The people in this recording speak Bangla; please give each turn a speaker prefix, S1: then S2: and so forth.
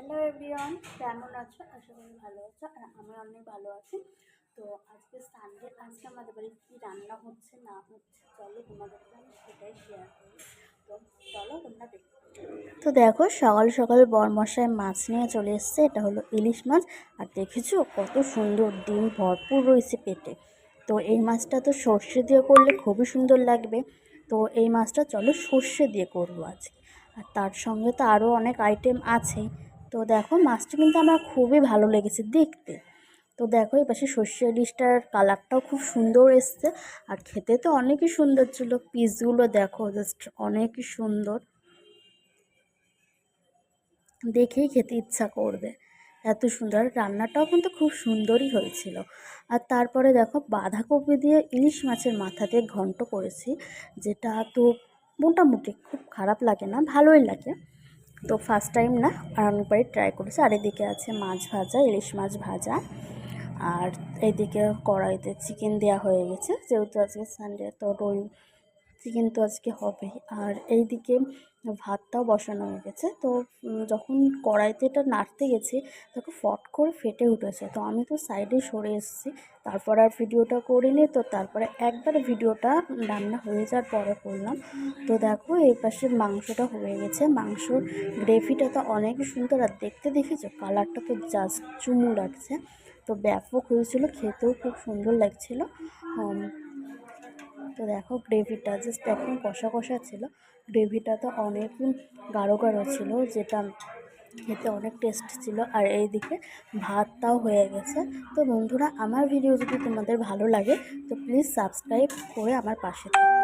S1: হ্যালো এভরিওয়ান, কেমন আছো? আশা করি ভালো আছো আর আমি অনেক ভালো আছি। তো আজকে সানডে, আজকে আমাদের বাড়িতে কী রান্না হচ্ছে না হচ্ছে চলো তোমাদেরকে আমি সেটাই শেয়ার করি। তো চলো তোমরা দেখো। তো দেখো সকাল সকাল বরমশাই মাছ নিয়ে চলে এসছে। এটা হলো ইলিশ মাছ। আর দেখেছো কত সুন্দর ডিম ভরপুর রয়েছে পেটে। তো এই মাছটা তো সর্ষে দিয়ে করলে খুবই সুন্দর লাগবে। তো এই মাছটা চলো সর্ষে দিয়ে করবো আজকে। আর তার সঙ্গে তো আরও অনেক আইটেম আছে। তো দেখো মাছটা কিন্তু আমার খুবই ভালো লেগেছে দেখতে। তো দেখো এই পাশে সর্ষে ইলিশটার কালারটাও খুব সুন্দর এসছে। আর খেতে তো অনেকই সুন্দর ছিল। পিসগুলো দেখো জাস্ট অনেকই সুন্দর, দেখেই খেতে ইচ্ছা করবে, এত সুন্দর। রান্নাটাও কিন্তু খুব সুন্দরই হয়েছিল। আর তারপরে দেখো বাঁধাকপি দিয়ে ইলিশ মাছের মাথা দিয়ে ঘন্ট করেছি, যেটা তো মোটামুটি খুব খারাপ লাগে না, ভালোই লাগে। তো ফার্স্ট টাইম না, আর অনেকবারই ট্রাই করেছি। আর এদিকে আছে মাছ ভাজা, ইলিশ মাছ ভাজা। আর এইদিকে কড়াইতে চিকেন দেওয়া হয়ে গেছে, যেহেতু আজকে সানডে তো চিকেন তো আজকে হবেই। আর এইদিকে ভাতটাও বসানো হয়ে গেছে। তো যখন কড়াইতে এটা নাড়তে গেছি তখন ফট করে ফেটে উঠেছে। তো আমি তো সাইডে সরে এসেছি, তারপর আর ভিডিওটা করিনি। তো তারপরে একবার ভিডিওটা রান্না হয়ে যাওয়ার পরে করলাম। তো দেখো এই পাশে মাংসটা হয়ে গেছে। মাংসর গ্রেভিটা তো অনেক সুন্দর, আর দেখতে দেখেছো কালারটা তো জাস্ট চুমু লাগছে। তো ব্যাপক হয়েছিল, খেতেও খুব সুন্দর লাগছিল। তো দেখো গ্রেভিটা জাস্ট একদম কষা কষা ছিল। গ্রেভিটা তো অনেক গাঢ় গাঢ় ছিল, যেটা খেতে অনেক টেস্ট ছিল। আর এইদিকে ভাতটাও হয়ে গেছে। তো বন্ধুরা, আমার ভিডিও যদি তোমাদের ভালো লাগে তো প্লিজ সাবস্ক্রাইব করে আমার পাশে থাকো।